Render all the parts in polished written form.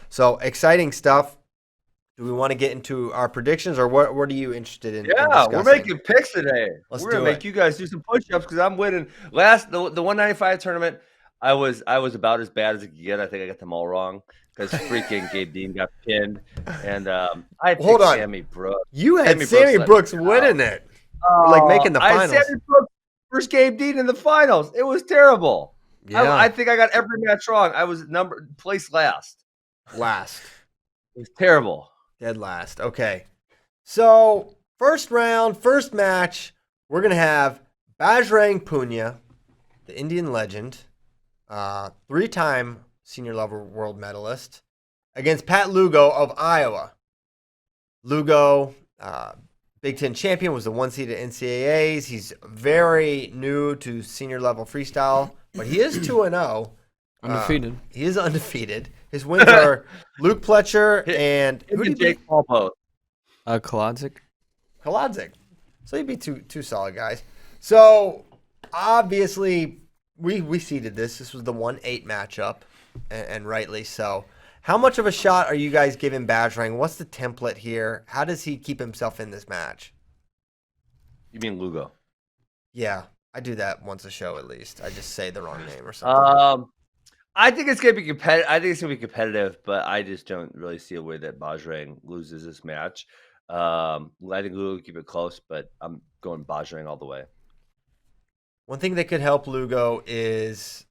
So exciting stuff. Do we want to get into our predictions, or what are you interested in Yeah, we're discussing? making picks today. Let's We're gonna do it. make you guys do some push-ups because I'm winning. The 195 tournament, I was about as bad as it could get. I think I got them all wrong because freaking Gabe Dean got pinned, and I Hold picked on. Sammy Brooks. You had Sammy Brooks Sammy let me Brooks down. winning it. Or like making the I had finals. Sammy Brooks versus Gabe Dean in the finals. It was terrible. I Yeah. think I got every match wrong. I was placed last. Last. It was terrible. Dead last. Okay. So, first round, first match, we're going to have Bajrang Punia, the Indian legend, 3-time senior level world medalist, against Pat Lugo of Iowa. Lugo, Big Ten champion, was the 1 seed at NCAAs. He's very new to senior level freestyle, but he is 2-0. Undefeated. He is undefeated. His wins are Luke Pletcher and Him who did and he beat? Jake Paul both. Kolodzik. Kolodzik. So he'd be two solid guys. So obviously we seeded this. This was the 1-8 matchup, and rightly so. How much of a shot are you guys giving Bajrang? What's the template here? How does he keep himself in this match? You mean Lugo? Yeah, I do that once a show at least. I just say the wrong name or something. I think it's gonna be competitive. I think it's gonna be competitive, but I just don't really see a way that Bajrang loses this match. I think Lugo will keep it close, but I'm going Bajrang all the way. One thing that could help Lugo is,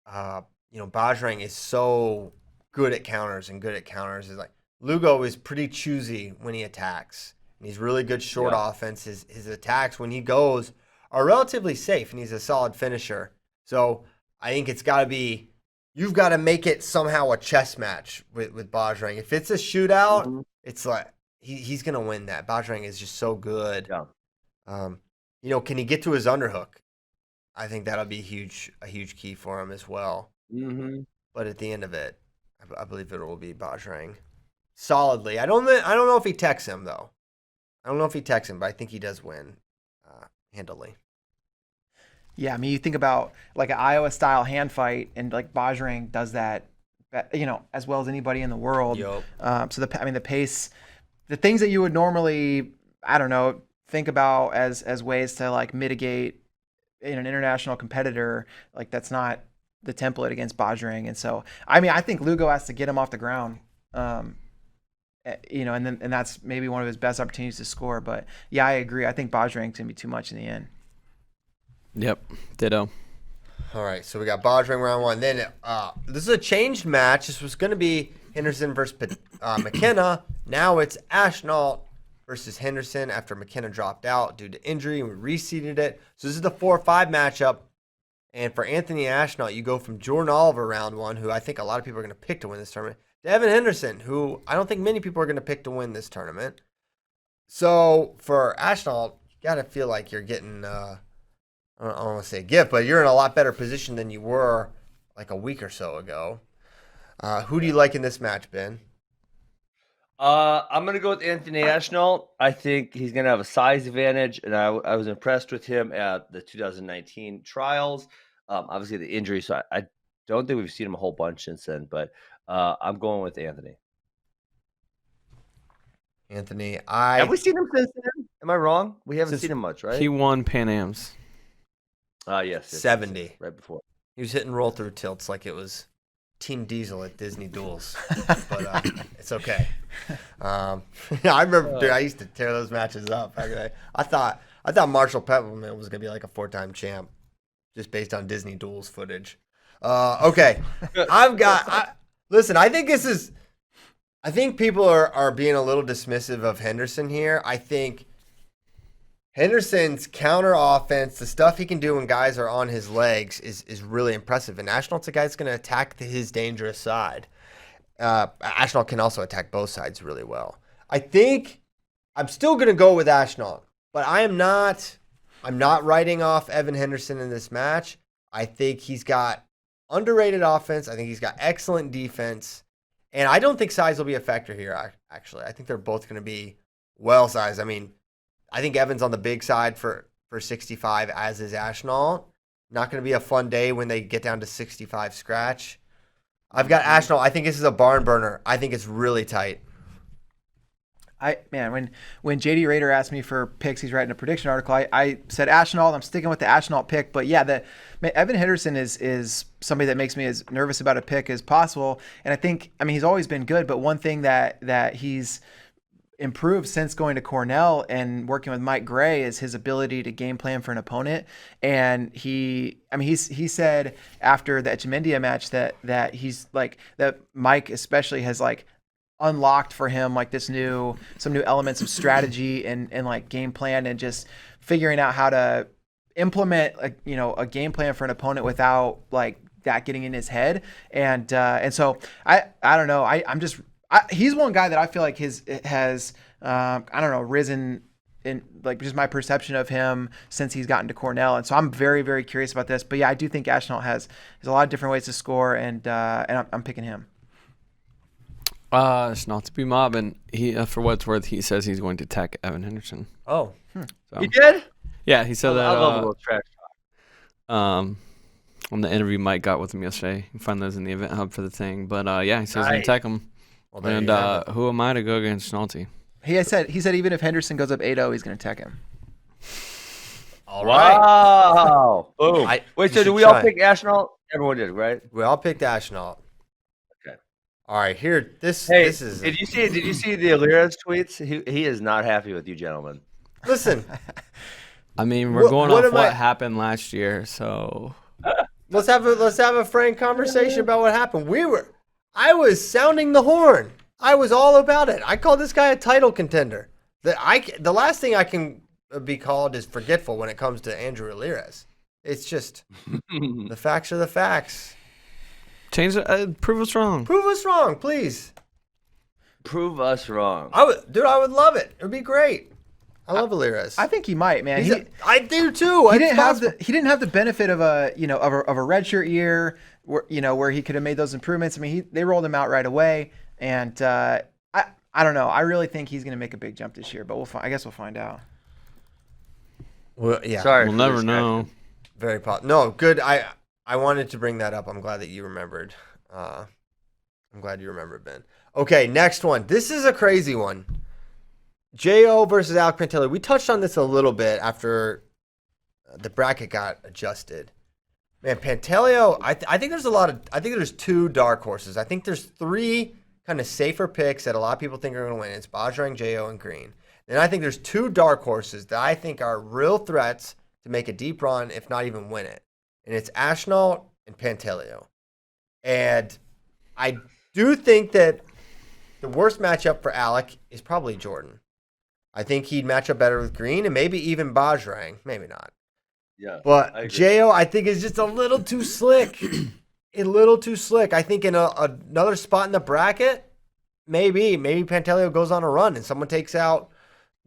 Bajrang is so good at counters and good at counters. Is like Lugo is pretty choosy when he attacks, and he's really good short offense. His attacks when he goes are relatively safe, and he's a solid finisher. So I think it's got to be, you've got to make it somehow a chess match with Bajrang. If it's a shootout, it's like he's gonna win that. Bajrang is just so good. Yeah. Can he get to his underhook? I think that'll be a huge key for him as well. Mm-hmm. But at the end of it, I believe it will be Bajrang solidly. I don't know if he techs him though. I don't know if he techs him, but I think he does win handily. Yeah, I mean, you think about like an Iowa-style hand fight, and like Bajrang does that, as well as anybody in the world. Yep. So the pace, the things that you would normally, I don't know, think about as ways to like mitigate in an international competitor, like that's not the template against Bajrang. And so, I mean, I think Lugo has to get him off the ground. And that's maybe one of his best opportunities to score. But yeah, I agree. I think Bajrang's gonna be too much in the end. Yep, ditto. All right, so we got Bajrang round one. Then this is a changed match. This was going to be Henderson versus McKenna. Now it's Ashnault versus Henderson after McKenna dropped out due to injury, and we reseeded it. So this is the 4-5 matchup. And for Anthony Ashnault, you go from Jordan Oliver round one, who I think a lot of people are going to pick to win this tournament, to Evan Henderson, who I don't think many people are going to pick to win this tournament. So for Ashnault, you got to feel like you're getting I don't want to say a gift, but you're in a lot better position than you were like a week or so ago. Who do you like in this match, Ben? I'm gonna go with Anthony Ashnault. I think he's gonna have a size advantage, and I was impressed with him at the 2019 trials. Obviously the injury, so I don't think we've seen him a whole bunch since then. But I'm going with Anthony. Have we seen him since then? Am I wrong? We haven't seen him much, right? He won Pan Am's. Yes, 70 right before. He was hitting roll through tilts like it was Team Diesel at Disney Duels, but it's okay. I remember, dude, I used to tear those matches up. I thought Marshall Peppermint was gonna be like a 4-time champ, just based on Disney Duels footage. Okay, listen. I think people are being a little dismissive of Henderson here. I think Henderson's counter offense, the stuff he can do when guys are on his legs, is really impressive. And Ashnault's a guy that's going to attack his dangerous side. Ashnault can also attack both sides really well. I think I'm still going to go with Ashnault, but I'm not writing off Evan Henderson in this match. I think he's got underrated offense. I think he's got excellent defense. And I don't think size will be a factor here, actually. I think they're both going to be well-sized. I mean, I think Evan's on the big side for 65, as is Ashnault. Not going to be a fun day when they get down to 65 scratch. I've got Ashnall. I think this is a barn burner. I think it's really tight. When JD Rader asked me for picks, he's writing a prediction article. I said Ashnault. I'm sticking with the Ashnault pick, but yeah, Evan Henderson is somebody that makes me as nervous about a pick as possible. And he's always been good, but one thing that he's improved since going to Cornell and working with Mike Gray is his ability to game plan for an opponent. And he said after the Echemendia match that he's like that Mike especially has like unlocked for him like some new elements of strategy and like game plan and just figuring out how to implement a game plan for an opponent without like that getting in his head. And so I don't know. He's one guy that I feel like has risen in like just my perception of him since he's gotten to Cornell. And so I'm very, very curious about this, but yeah, I do think Ashnault has a lot of different ways to score and I'm picking him. It's not to be mobbing. He, for what it's worth, he says he's going to tech Evan Henderson. Oh, So, He did? yeah, he said that. I love a little trash talk. On the interview Mike got with him yesterday. You can find those in the event hub for the thing. But yeah, he says he's going Nice. to tech him. well, there And you have it. who am I to go against Schnalte? He said even if Henderson goes up 8-0, he's going to tech him. All right. Wow. Boom. I- Wait, you so do should we all try. pick Ashnault? Everyone did, right? We all picked Ashnault. Okay. All right, here. This Hey, is. did you see the Alira's tweets? He is not happy with you gentlemen. Listen, I mean, we're What- going what off am I- what happened last year, so let's have a frank conversation about what happened. I was sounding the horn. I was all about it. I called this guy a title contender. The last thing I can be called is forgetful when it comes to Andrew Ramirez. It's just the facts are the facts. change it. Prove us wrong. Prove us wrong, please. Prove us wrong. I would love it. It would be great. I love Ramirez. I think he might, man. I do too. He It's didn't have possible. he didn't have the benefit of a redshirt year where he could have made those improvements. I mean, they rolled him out right away, and I don't know. I really think he's going to make a big jump this year, but I guess we'll find out. Well, yeah. Sorry. We'll for never this know. Very positive. No, good. I wanted to bring that up. I'm glad that you remembered. I'm glad you remembered, Ben. Okay, next one. This is a crazy one. Jo versus Alec Pantelli. We touched on this a little bit after the bracket got adjusted. Man, Pantelio. I think there's I think there's two dark horses. I think there's three kind of safer picks that a lot of people think are going to win. It's Bajrang, Jo, and Green. Then I think there's two dark horses that I think are real threats to make a deep run, if not even win it. And it's Ashnault and Pantelio. And I do think that the worst matchup for Alec is probably Jordan. I think he'd match up better with Green and maybe even Bajrang. Maybe not. Yeah. I But agree. Jo, I think, is just a little too slick. A little too slick. I think in another spot in the bracket, maybe Pantelio goes on a run and someone takes out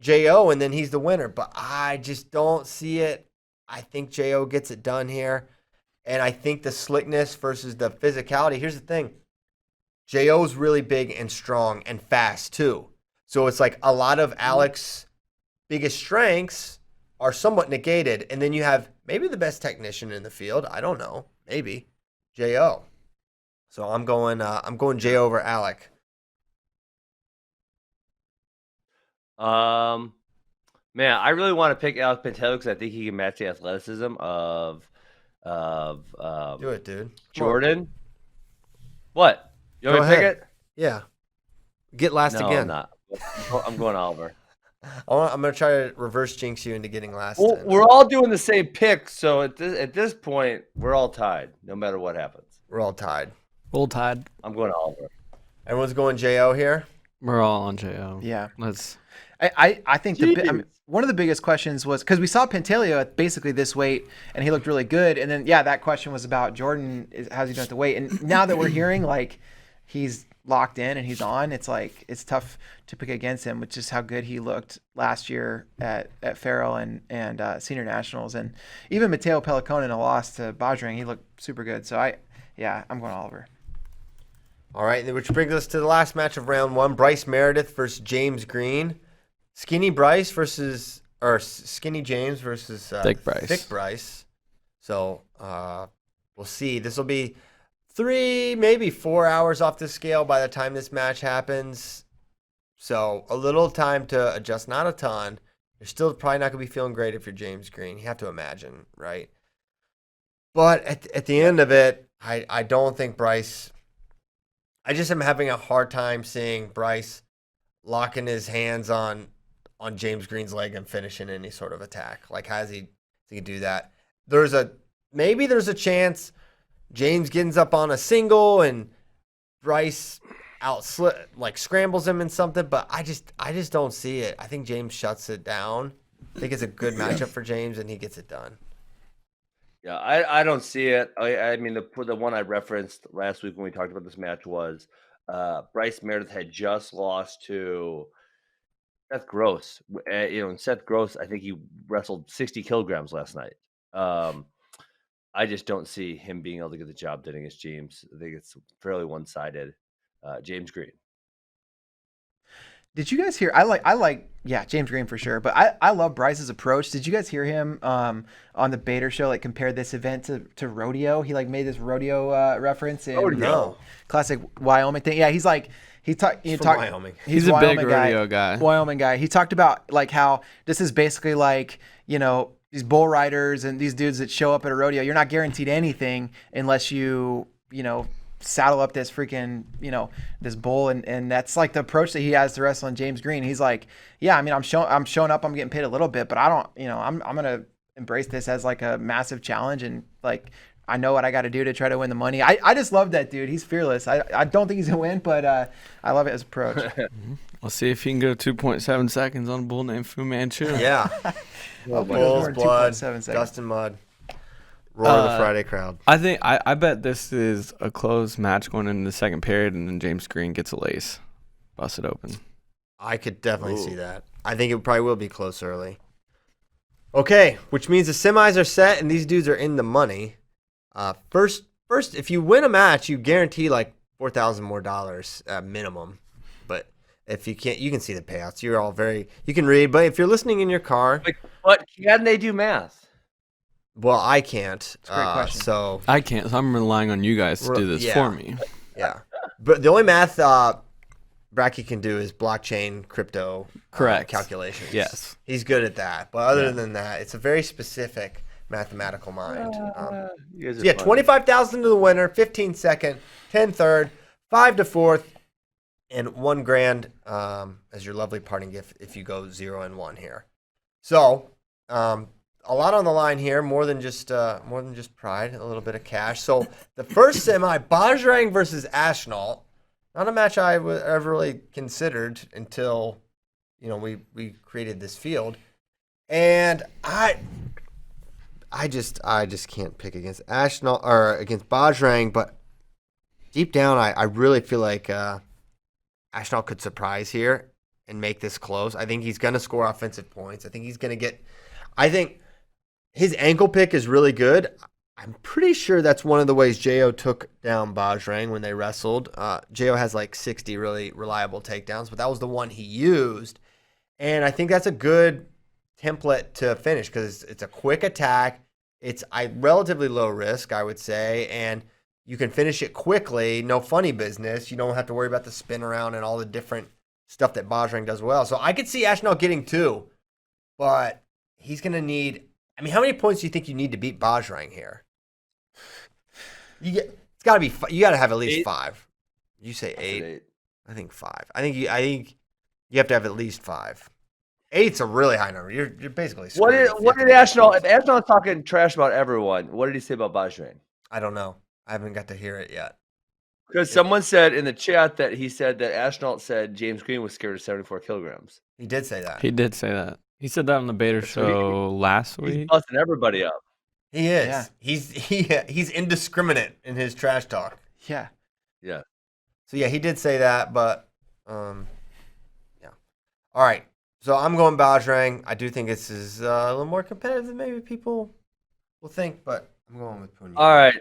Jo and then he's the winner. But I just don't see it. I think Jo gets it done here. And I think the slickness versus the physicality. Here's the thing. Jo's really big and strong and fast too. So it's like a lot of Alec's biggest strengths are somewhat negated. And then you have maybe the best technician in the field. I don't know. Maybe. Jo. So I'm going Jo over Alec. Man, I really want to pick Alec Pantelio because I think he can match the athleticism of Do it, dude. Come on. Jordan. What? You want Go me to pick ahead. it? Yeah. Get last No, again. I'm not. I'm going Oliver. I'm going to try to reverse jinx you into getting last. Well, then. we're all doing the same pick, so at this point, we're all tied, no matter what happens. We're all tied. Roll Tide. I'm going Oliver. Everyone's going Jo here. We're all on Jo. Yeah. Let's. I think Jeez. one of the biggest questions was because we saw Pantelio at basically this weight and he looked really good, and then that question was about Jordan. How's he doing at the weight? And now that we're hearing like he's locked in and he's on, it's like it's tough to pick against him, which is how good he looked last year at FRL and Senior Nationals, and even Matteo Pellicone in a loss to Bajrang, he looked super good. So I'm going Oliver. All right, which brings us to the last match of round one. Bryce Meredith versus James Green. Skinny James versus Thick Bryce. Thick Bryce. So we'll see. This will be 3, maybe 4 hours off the scale by the time this match happens. So a little time to adjust, not a ton. You're still probably not going to be feeling great if you're James Green. You have to imagine, right? But at the end of it, I don't think Bryce. I just am having a hard time seeing Bryce locking his hands on James Green's leg and finishing any sort of attack. Like, how does he do that? Maybe there's a chance James gets up on a single and Bryce scrambles him in something, but I just don't see it. I think James shuts it down. I think it's a good matchup for James, and he gets it done. Yeah, I don't see it. I mean, the one I referenced last week when we talked about this match was Bryce Meredith had just lost to Seth Gross. And Seth Gross, I think he wrestled 60 kilograms last night. I just don't see him being able to get the job done against James. I think it's fairly one-sided. James Green. Did you guys hear? Yeah, James Green for sure. But I love Bryce's approach. Did you guys hear him on the Bader show? Compare this event to rodeo. He made this rodeo reference in classic Wyoming thing. Yeah, he's Wyoming. He's a big rodeo guy. Wyoming guy. He talked about how this is basically these bull riders and these dudes that show up at a rodeo. You're not guaranteed anything unless you saddle up this freaking, this bull. And that's the approach that he has to wrestling James Green. He's yeah, I mean, I'm showing up, I'm getting paid a little bit, but I don't, I'm going to embrace this as a massive challenge. And I know what I got to do to try to win the money. I just love that dude. He's fearless. I don't think he's going to win, but I love it as approach. We'll see if he can go 2.7 seconds on a bull named Fu Manchu. Yeah. Bull's blood, dust and mud. Roar of the Friday crowd. I think I bet this is a close match going into the second period, and then James Green gets a lace, bust it open. I could definitely see that. I think it probably will be close early. Okay, which means the semis are set and these dudes are in the money. First, if you win a match, you guarantee $4,000 more minimum. But if you can't, you can see the payouts. You can read. But if you're listening in your car, but can they do math? Well, I can't. That's a great question. So I can't. So I'm relying on you guys to do this for me. Yeah, but the only math Bracky can do is blockchain crypto calculations. Yes, he's good at that. But other than that, it's a very specific mathematical mind. 25,000 to the winner, 15 second, 10 third, 5 to fourth, and $1,000 as your lovely parting gift if you go 0 and 1 here. So. A lot on the line here, more than just pride, a little bit of cash. So the first semi, Bajrang versus Ashnault, not a match I ever really considered until we created this field, and I just can't pick against Ashnault or against Bajrang, but deep down I really feel like Ashnault could surprise here and make this close. I think he's gonna score offensive points. I think he's gonna get. I think. His ankle pick is really good. I'm pretty sure that's one of the ways Jo took down Bajrang when they wrestled. Jo has 60 really reliable takedowns, but that was the one he used. And I think that's a good template to finish because it's a quick attack. It's relatively low risk, I would say, and you can finish it quickly. No funny business. You don't have to worry about the spin around and all the different stuff that Bajrang does well. So I could see Ashnault getting 2, but he's going to need... I mean, how many points do you think you need to beat Bajrang here? It's got to be. You got to have at least 8. 5. You say 8. I think 5. I think you have to have at least 5. 8's a really high number. You're basically. What did Ashnault? If Ashnault's talking trash about everyone, what did he say about Bajrang? I don't know. I haven't got to hear it yet. Because someone said in the chat that he said that Ashnault said James Green was scared of 74 kilograms. He did say that. He did say that. He said that on the Bader show last week. He's busting everybody up. He is. Yeah. He's indiscriminate in his trash talk. Yeah. Yeah. So yeah, he did say that, but yeah. All right. So I'm going Bajrang. I do think this is a little more competitive than maybe people will think, but I'm going with Puni. All right.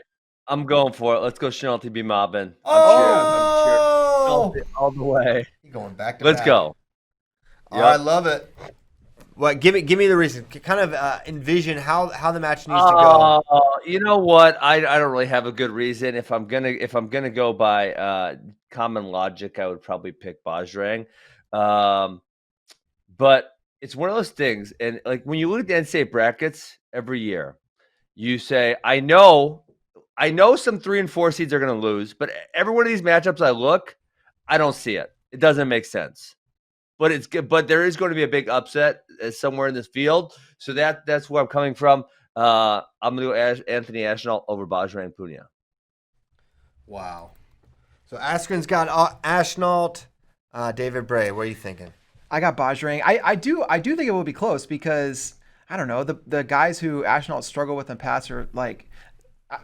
I'm going for it. Let's go Chanel TB mobbing. I'm cheering all the way. You're going back to Let's back. go. All right, I love it. What? Give me the reason. Kind of envision how the match needs to go. You know what? I don't really have a good reason. If I'm gonna go by common logic, I would probably pick Bajrang. But it's one of those things, and like when you look at the NCAA brackets every year, you say, I know some 3 and 4 seeds are going to lose, but every one of these matchups I don't see it. It doesn't make sense. But it's good. But there is going to be a big upset somewhere in this field, so that's where I'm coming from. I'm going to go Anthony Ashnell over Bajrang Punia. Wow. So Askren's got Ashnault, David Bray. What are you thinking? I got Bajrang. I do think it will be close because I don't know, the guys who Ashnault struggle with in the past are like,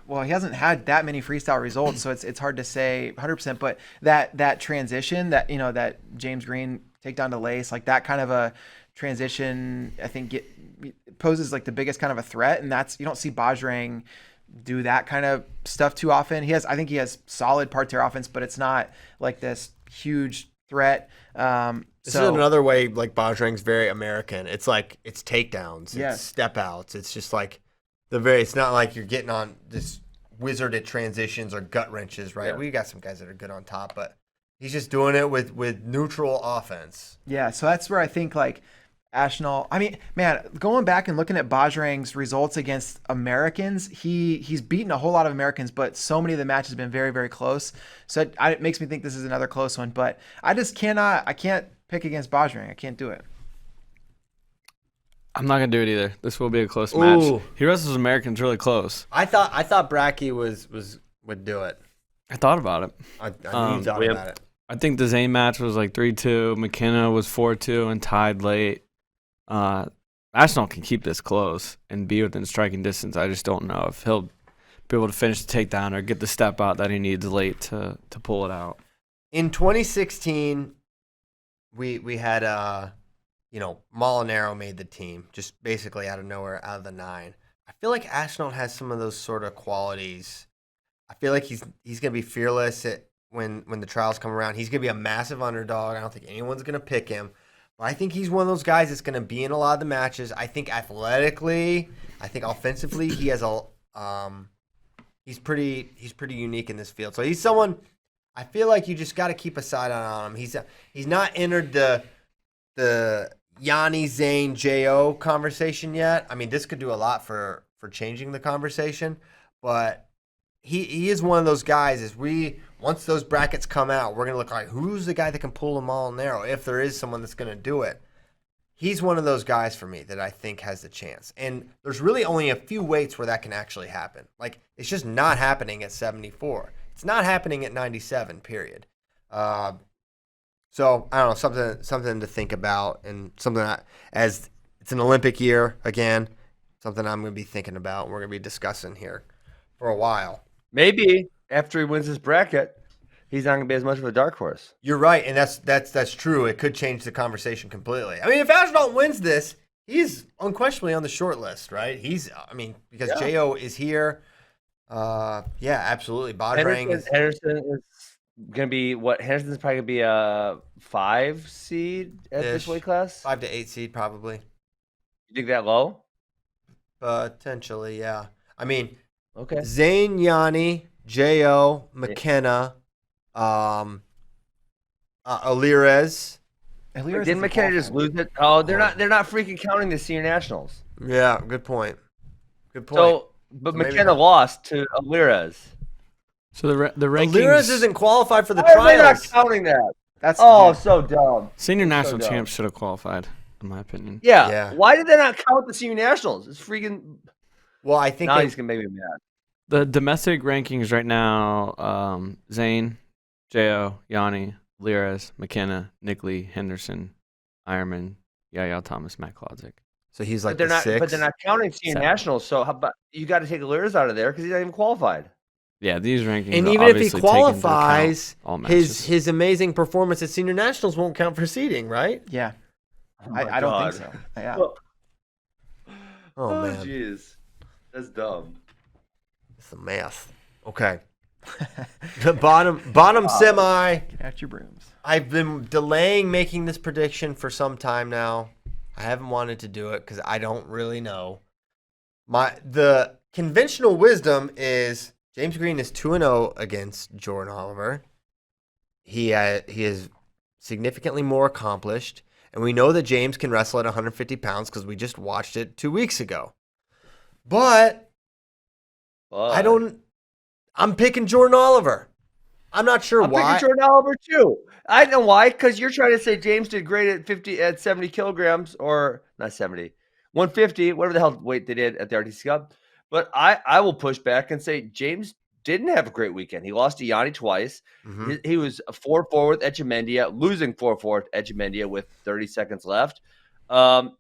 well, he hasn't had that many freestyle results, so it's hard to say 100%. But that transition that James Green takedown to Lace, like that kind of a transition, I think poses like the biggest kind of a threat, and you don't see Bajrang do that kind of stuff too often. I think he has solid parterre offense, but it's not like this huge threat. This is another way, like Bajrang's very American. It's like it's takedowns, it's step outs. It's just like it's not like you're getting on this wizarded transitions or gut wrenches, right? Yeah. We got some guys that are good on top, but he's just doing it with neutral offense. Yeah, so that's where I think like Ashnault. I mean, man, going back and looking at Bajrang's results against Americans, he's beaten a whole lot of Americans, but so many of the matches have been very, very close. So it makes me think this is another close one. But I can't pick against Bajrang. I can't do it. I'm not gonna do it either. This will be a close match. He wrestles Americans really close. I thought Bracky would do it. I thought about it. I knew you thought about it. I think the Zane match was like 3-2. McKenna was 4-2 and tied late. Ashnault can keep this close and be within striking distance. I just don't know if he'll be able to finish the takedown or get the step out that he needs late to pull it out. In 2016, we had Molinaro made the team just basically out of nowhere, out of the 9. I feel like Ashnault has some of those sort of qualities. I feel like he's gonna be fearless when the trials come around. He's gonna be a massive underdog. I don't think anyone's gonna pick him. But I think he's one of those guys that's going to be in a lot of the matches. I think athletically, I think offensively, he has he's pretty unique in this field. So he's someone I feel like you just got to keep a side on him. He's not entered the Yanni Zane Jo conversation yet. I mean, this could do a lot for changing the conversation, but he is one of those guys. Once those brackets come out, we're going to look like who's the guy that can pull them all narrow if there is someone that's going to do it. He's one of those guys for me that I think has the chance. And there's really only a few weights where that can actually happen. Like, it's just not happening at 74. It's not happening at 97, period. So, I don't know, something to think about, and something as it's an Olympic year, again, something I'm going to be thinking about and we're going to be discussing here for a while. Maybe after he wins his bracket, he's not going to be as much of a dark horse. You're right, and that's true. It could change the conversation completely. I mean, if Ashnault wins this, he's unquestionably on the short list, right? Because Jo is here. Yeah, absolutely. Bajrang Henderson is going to be what? Henderson's probably going to be a 5 seed at this weight class? 5 to 8 seed, probably. You think that low? Potentially, yeah. I mean, okay. Zane, Yanni, Jo, McKenna, Alirez. Didn't McKenna just lose it? Oh, they're not freaking counting the senior nationals. Yeah, good point. So, but McKenna lost to Alirez. So the rankings. Alirez isn't qualified for the trials. trials. They're not counting that. So dumb. Senior national champs should have qualified, in my opinion. Yeah. Why did they not count the senior nationals? It's freaking. Well, I think now he's gonna make me mad. The domestic rankings right now: Zane, Jo, Yanni, Alirez, McKenna, Nick Lee, Henderson, Ironman, Yaya Thomas, Matt Klodzik. So he's like but they're the not counting senior nationals. So how about you got to take Alirez out of there because he's not even qualified. Yeah, these rankings. And even if he qualifies, his amazing performance at senior nationals won't count for seeding, right? Yeah, I don't think so. Yeah. Oh man, jeez, that's dumb. It's the math. Okay. The bottom semi. Get out your brooms. I've been delaying making this prediction for some time now. I haven't wanted to do it because I don't really know. The conventional wisdom is James Green is 2-0 against Jordan Oliver. He is significantly more accomplished, and we know that James can wrestle at 150 pounds because we just watched it 2 weeks ago. But I'm picking Jordan Oliver. I'm not sure I'm why. picking Jordan Oliver too. I know why, because you're trying to say James did great at 70 kilograms, or not 70, 150, whatever the hell weight they did at the RTC Cup. But I will push back and say James didn't have a great weekend. He lost to Yanni twice. Mm-hmm. He was 4-4 with Edgemendia, losing 4-4 with Edgemendia with 30 seconds left.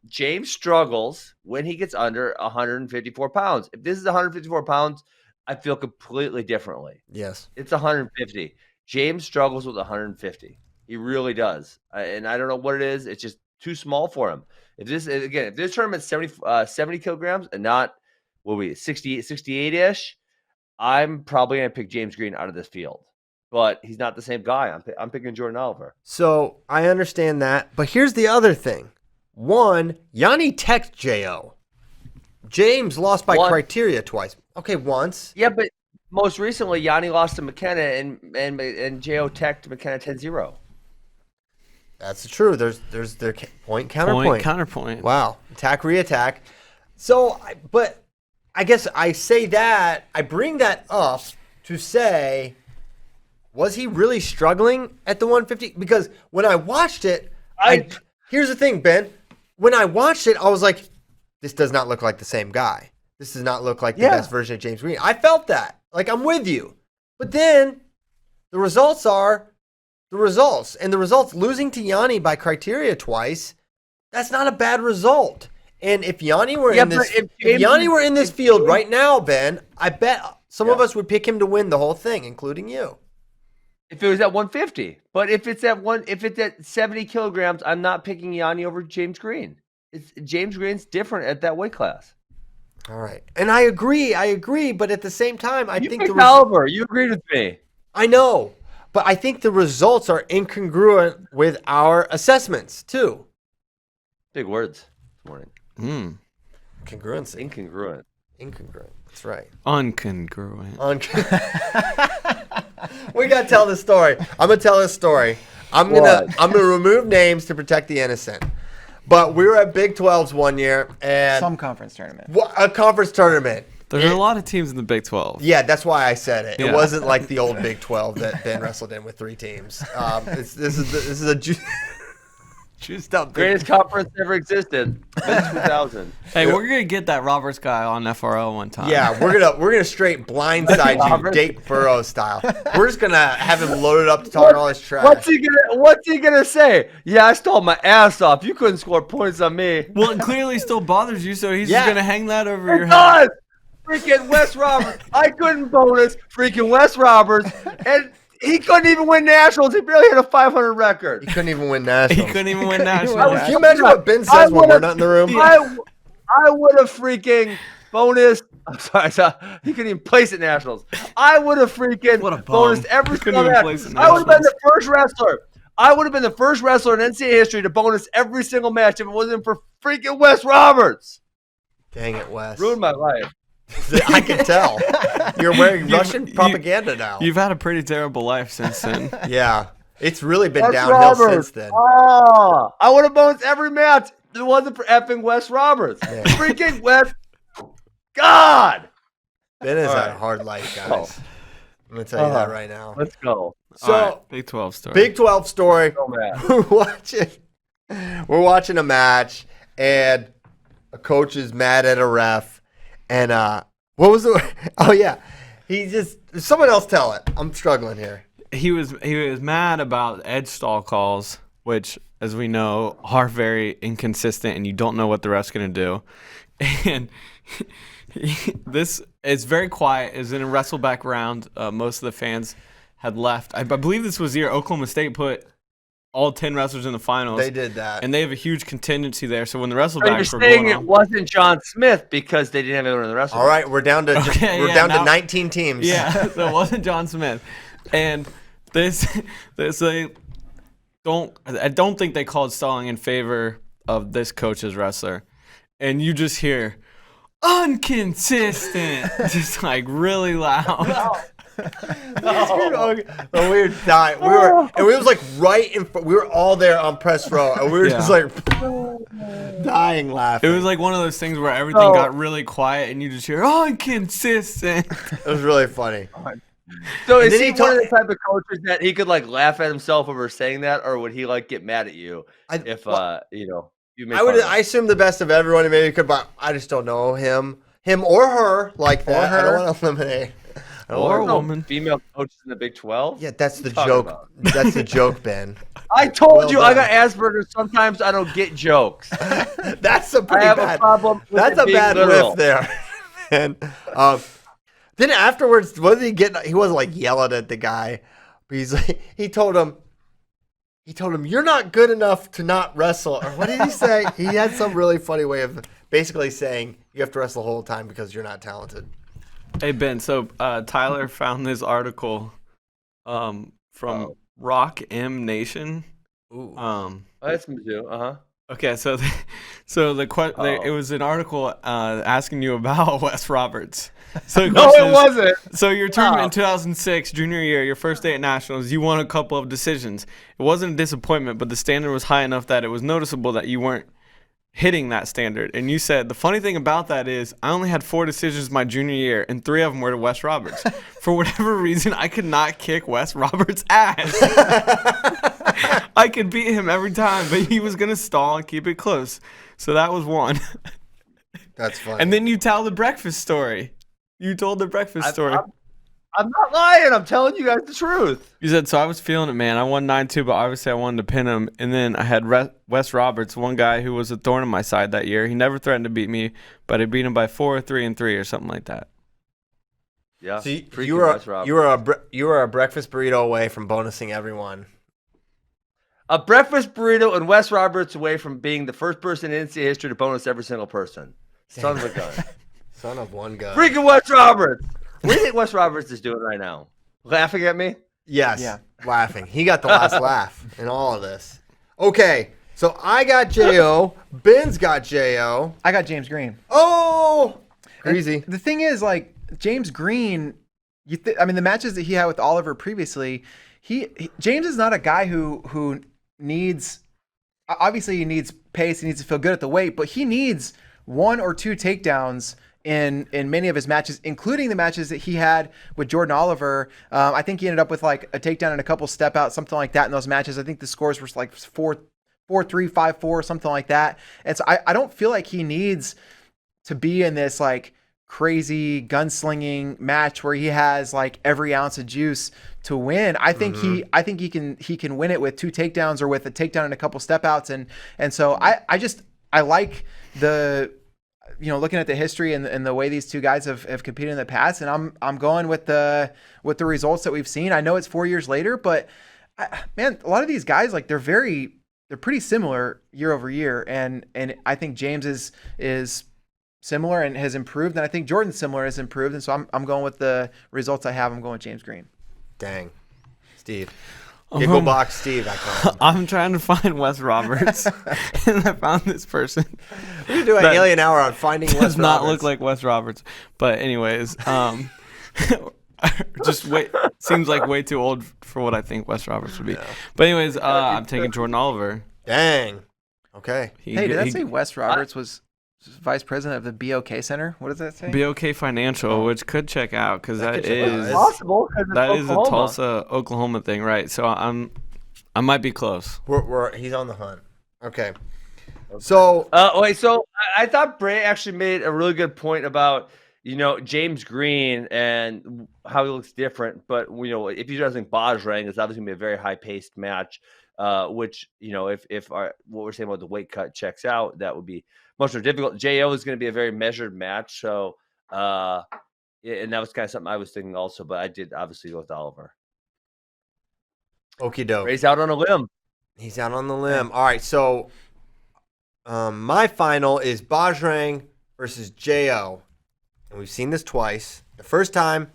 James struggles when he gets under 154 pounds. If this is 154 pounds, I feel completely differently. Yes. It's 150. James struggles with 150. He really does. And I don't know what it is. It's just too small for him. If this tournament's 70 kilograms and not, 68-ish, I'm probably going to pick James Green out of this field. But he's not the same guy. I'm picking Jordan Oliver. So I understand that. But here's the other thing. One, Yanni teched J.O. James lost by criteria twice. Okay, once. Yeah, but most recently, Yanni lost to McKenna and J.O. teched McKenna 10-0. That's true. There's their point, counterpoint. Point, counterpoint. Wow. Attack, reattack. So, but I guess I say that, I bring that up to say, was he really struggling at the 150? Because when I watched it, here's the thing, Ben. When I watched it, I was like, this does not look like the same guy. This does not look like the best version of James Green. I felt that. Like, I'm with you. But then the results are the results. And the results, losing to Yanni by criteria twice, that's not a bad result. And if Yanni were in this field right now, Ben, I bet some of us would pick him to win the whole thing, including you. If it was at 150. But if it's at 70 kilograms, I'm not picking Yanni over James Green. James Green's different at that weight class. All right. And I agree, but at the same time, I think Oliver, you agreed with me. I know, but I think the results are incongruent with our assessments too. Big words this morning. Congruency. Incongruent. That's right. Uncongruent. We gotta tell this story. I'm gonna tell this story. I'm gonna remove names to protect the innocent. But we were at Big 12s one year, and some conference tournament. A conference tournament. There's a lot of teams in the Big 12. Yeah, that's why I said it. Yeah. It wasn't like the old Big 12 that Ben wrestled in with 3 teams. This is a juiced up greatest conference ever existed. 2000. Hey, we're gonna get that Roberts guy on FRL one time. Yeah, we're gonna straight blindside you, Date Burrow style. We're just gonna have him loaded up to talk all his trash. What's he gonna say? Yeah, I stole my ass off. You couldn't score points on me. Well, it clearly still bothers you, so he's just gonna hang that over your head. Does. Freaking Wes Roberts. I couldn't bonus freaking Wes Roberts, and he couldn't even win nationals. He barely had a 500 record. He couldn't even win nationals. He couldn't even win nationals. Can you imagine what Ben says when we're not in the room? I would have freaking bonus. I'm sorry, he couldn't even place at nationals. I would have freaking bonus every single match. I would have been the first wrestler. I would have been the first wrestler in NCAA history to bonus every single match if it wasn't for freaking Wes Roberts. Dang it, Wes. Ruined my life. I can tell. You're wearing Russian propaganda now. You've had a pretty terrible life since then. Yeah. It's really been downhill since then. Oh, I would have bonus every match if it wasn't for effing Wes Roberts. Yeah. Freaking Wes. God. Ben has had a hard life, guys. I'm going to tell you that right now. Let's go. So, right, Big 12 story. Big 12 story. Oh, We're watching a match, and a coach is mad at a ref. And what was the? Oh yeah, someone else tell it. I'm struggling here. He was mad about edge stall calls, which, as we know, are very inconsistent, and you don't know what the ref's gonna do. And this is very quiet. It's in a wrestleback round. Most of the fans had left. I believe this was the year Oklahoma State put all 10 wrestlers in the finals. They did that. And they have a huge contingency there. So when the wrestlebacks were saying going on, it wasn't John Smith because they didn't have anyone in the wrestleback. All right, we're down to to 19 teams. Yeah, so it wasn't John Smith. And I don't think they called stalling in favor of this coach's wrestler, and you just hear inconsistent, just like really loud. We were dying. It was like right in front. We were all there on press row, and we were just like dying laughing. It was like one of those things where everything got really quiet, and you just hear inconsistent. It was really funny. So is he one of the type of coaches that he could like laugh at himself over saying that, or would he like get mad at you if you make fun of him? I assume the best of everyone, and maybe could, but I just don't know him or her like that. I don't want to eliminate. Or a woman. Female coaches in the Big 12? Yeah, that's the joke. That's the joke, Ben. I told you I got Asperger's. Sometimes I don't get jokes. That's a pretty bad. A problem with that's a bad literal. riff there. And then afterwards, what did he get? He wasn't like yelling at the guy, but he told him, "You're not good enough to not wrestle." Or what did he say? He had some really funny way of basically saying you have to wrestle the whole time because you're not talented. Hey Ben, so Tyler found this article from Rock M Nation. Ooh. That's Mizzou. Okay, so it was an article asking you about Wes Roberts. So No, it wasn't. So your tournament in 2006, junior year, your first day at nationals, you won a couple of decisions. It wasn't a disappointment, but the standard was high enough that it was noticeable that you weren't hitting that standard. And you said the funny thing about that is I only had 4 decisions my junior year, and 3 of them were to Wes Roberts. For whatever reason, I could not kick Wes Roberts' ass. I could beat him every time, but he was gonna stall and keep it close. So that was one. That's funny. And then you tell the breakfast story. You told the breakfast story. I'm not lying. I'm telling you guys the truth. You said, so I was feeling it, man. I won 9-2, but obviously I wanted to pin him. And then I had Wes Roberts, one guy who was a thorn in my side that year. He never threatened to beat me, but I beat him by 4, 3, and 3 or something like that. Yeah. So you were a breakfast burrito away from bonusing everyone. A breakfast burrito and Wes Roberts away from being the first person in NCAA history to bonus every single person. Son of a gun. Son of one gun. Freaking Wes Roberts. What do you think Wes Roberts is doing right now? Laughing at me? Yes. Yeah. Laughing. He got the last laugh in all of this. Okay. So I got J.O. Ben's got J.O. I got James Green. Oh! Crazy. The thing is, like, James Green, I mean, the matches that he had with Oliver previously, James is not a guy who needs, obviously he needs pace, he needs to feel good at the weight, but he needs 1 or 2 takedowns in many of his matches, including the matches that he had with Jordan Oliver. I think he ended up with like a takedown and a couple step outs, something like that in those matches. I think the scores were like 4-3, 5-4, something like that. And so I don't feel like he needs to be in this like crazy gunslinging match where he has like every ounce of juice to win. I think he can win it with 2 takedowns or with a takedown and a couple step outs. And so I like the, looking at the history and the way these 2 guys have competed in the past, and I'm going with the results that we've seen. I know it's 4 years later, but man, a lot of these guys, like they're pretty similar year over year, and I think James is similar and has improved, and I think Jordan's similar has improved, and so I'm going with the results I have. I'm going with James Green. Dang, Steve. Giggle box Steve, I call him. I'm trying to find Wes Roberts, and I found this person. We can do an alien hour on finding Wes Roberts. Does not look like Wes Roberts. But anyways, just wait. Seems like way too old for what I think Wes Roberts would be. Yeah. But anyways, I'm taking Jordan Oliver. Dang. Okay. Did that say Wes Roberts was vice president of the BOK Center? What does that say? BOK Financial, which could check out because that is possible. That is a Tulsa, Oklahoma thing, right? So I might be close. He's on the hunt. Okay. So So I thought Bray actually made a really good point about James Green and how he looks different. But if he's wrestling Bajrang, it's obviously gonna be a very high paced match. Which if what we're saying about the weight cut checks out, that would be much more difficult. JO is going to be a very measured match, so and that was kind of something I was thinking also, but I did obviously go with Oliver. Okie doke. He's out on a limb. He's out on the limb. All right, so my final is Bajrang versus JO, and we've seen this twice. The first time,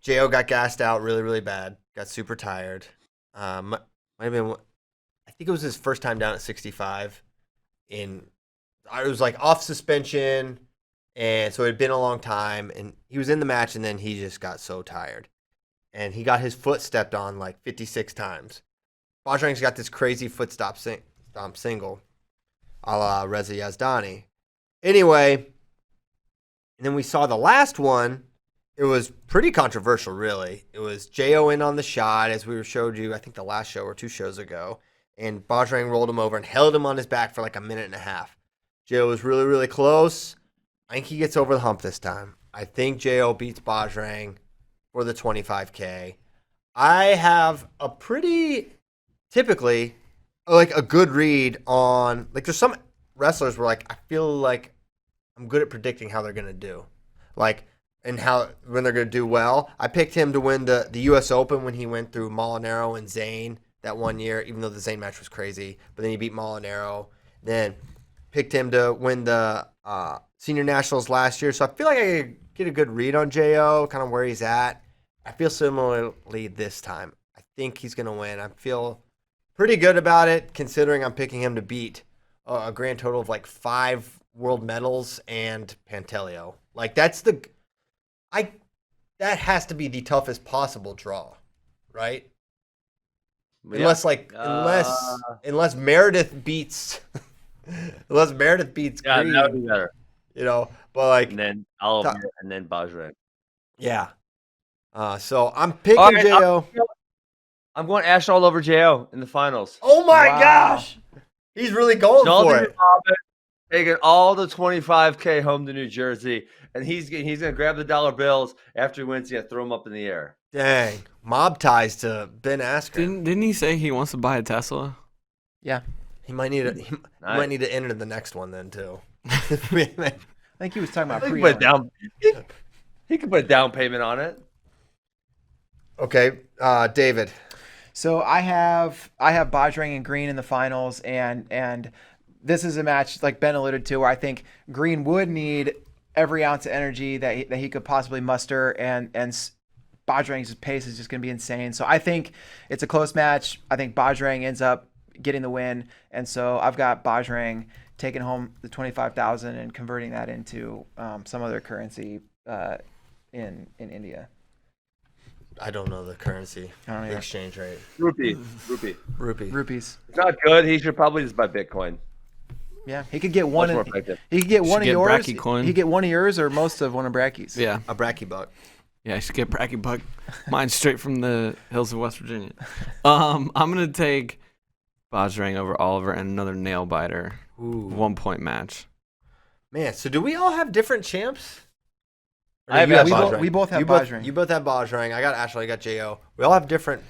JO got gassed out really, really bad, got super tired. Might have been, I think it was his first time down at 65. it was like off suspension, and so it had been a long time, and he was in the match, and then he just got so tired, and he got his foot stepped on like 56 times. Bajrang's got this crazy foot stomp single, a la Reza Yazdani. Anyway, and then we saw the last one. It was pretty controversial, really. It was Jo in on the shot, as we showed you, I think the last show or 2 shows ago, and Bajrang rolled him over and held him on his back for like a minute and a half. Jo was really, really close. I think he gets over the hump this time. I think Jo beats Bajrang for the 25K. I have a pretty, typically, like a good read on, like there's some wrestlers where like I feel like I'm good at predicting how they're going to do. Like, and when they're going to do well. I picked him to win the U.S. Open when he went through Molinaro and Zayn that one year, even though the Zayn match was crazy. But then he beat Molinaro. Then picked him to win the Senior Nationals last year. So I feel like I could get a good read on Jo, kind of where he's at. I feel similarly this time. I think he's going to win. I feel pretty good about it, considering I'm picking him to beat a grand total of like 5 world medals and Pantelio. Like that has to be the toughest possible draw, right? Yeah. Unless Meredith beats Green, that would be better. but like, And then Oliver and then Bajrang. yeah. So I'm picking All right, Jo. I'm going Ashnall over Jo in the finals. Oh my Wow. gosh, he's really going for it. Taking all the 25K home to New Jersey, and he's gonna grab the dollar bills after he wins. Yeah, throw them up in the air. Dang, mob ties to Ben Askren. Didn't he say he wants to buy a Tesla? Yeah. He might need he Nice. might need to enter the next one then too. I think he was talking about He pre could put a down payment on it. Okay, David. So I have Bajrang and Green in the finals, and this is a match like Ben alluded to, where I think Green would need every ounce of energy that he could possibly muster, and Bajrang's pace is just going to be insane. So I think it's a close match. I think Bajrang ends up getting the win, and so I've got Bajrang taking home the 25,000 and converting that into some other currency in India. I don't know the currency, I don't the either. exchange rate. Rupee. Rupees. It's not good. He should probably just buy Bitcoin. Yeah, he could get Much one. more effective. He could get one of get yours. Bracky coin. He could get one of yours or most of one of Bracky's. Yeah. A bracky buck. Yeah, I should get Bracky Buck. Mine straight from the hills of West Virginia. I'm gonna take Bajrang over Oliver and another nail biter. Ooh. 1-point match. Man, so do we all have different champs? Or I have you Bajrang. We both have you Bajrang. You both have Bajrang. I got Ashley. I got Jo. We all have different.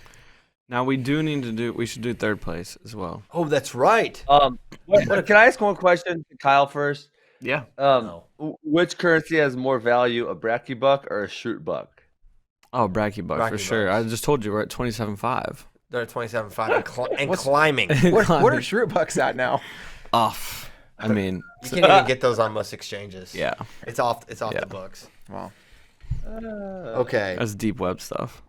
Now we should do third place as well. Oh, that's right. Can I ask one question to Kyle first? Yeah. Which currency has more value, a Bracky buck or a shoot buck? Oh, Bracky Buck for Bracky sure. Bucks. I just told you we're at 27.5. They're at 27.5 and climbing. What are Shrew Bucks at now? Off. I mean, You can't even get those on most exchanges. yeah, It's off Yeah. the books. Wow. Okay. that's deep web stuff.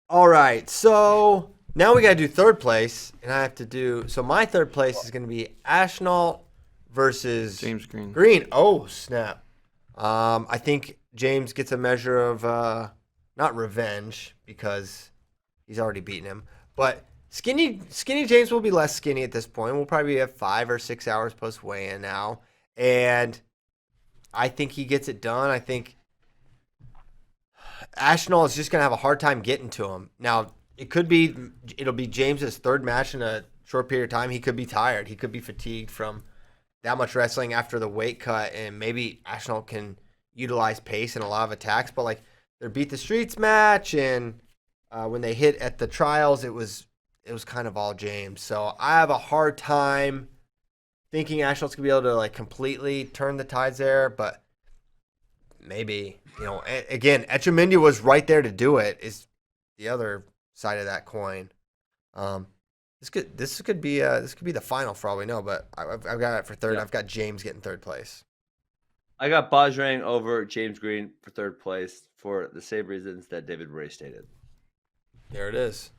All right. So now we got to do third place. And I have to do. So my third place is going to be Ashnall versus James Green. Green. Oh, snap. I think James gets a measure of, not revenge because he's already beaten him, but skinny James will be less skinny at this point. We'll probably have 5 or 6 hours post weigh-in now. And I think he gets it done. I think Ashnall is just going to have a hard time getting to him. Now, it'll be James's third match in a short period of time. He could be tired. He could be fatigued from that much wrestling after the weight cut, and maybe Ashnall can utilize pace and a lot of attacks. But like their Beat the Streets match, and when they hit at the trials, it was kind of all James. So I have a hard time thinking Ashnall's gonna be able to like completely turn the tides there, but maybe, again, Etchemindia was right there to do it. Is the other side of that coin. This could be the final for all we know, but I've got it for third. Yeah. I've got James getting third place. I got Bajrang over James Green for third place for the same reasons that David Ray stated. There it is.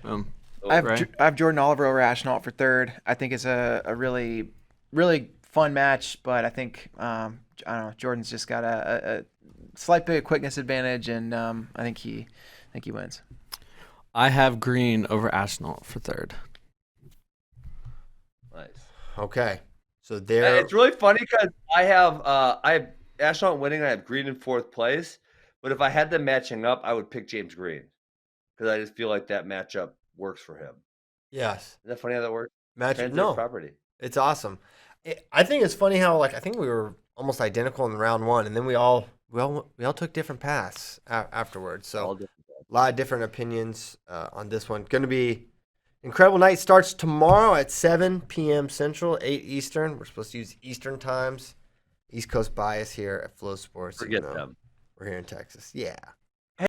Boom. I have Right. I have Jordan Oliver over Ashnall for third. I think it's a really really fun match, but I think I don't know. Jordan's just got a slight bit of quickness advantage, and I think he wins. I have Green over Ashnell for third. Nice. Okay. So there. It's really funny because I have Ashnell winning. I have Green in fourth place. But if I had them matching up, I would pick James Green because I just feel like that matchup works for him. Yes. Isn't that funny how that works? Match. Transitive No. property. It's awesome. I think it's funny how I think we were almost identical in round one, and then we all took different paths afterwards. So All different. a lot of different opinions on this one. Going to be incredible night. Starts tomorrow at 7 p.m. Central, 8 Eastern. We're supposed to use Eastern times. East Coast bias here at Flow Sports. Forget even though them. We're here in Texas. Yeah.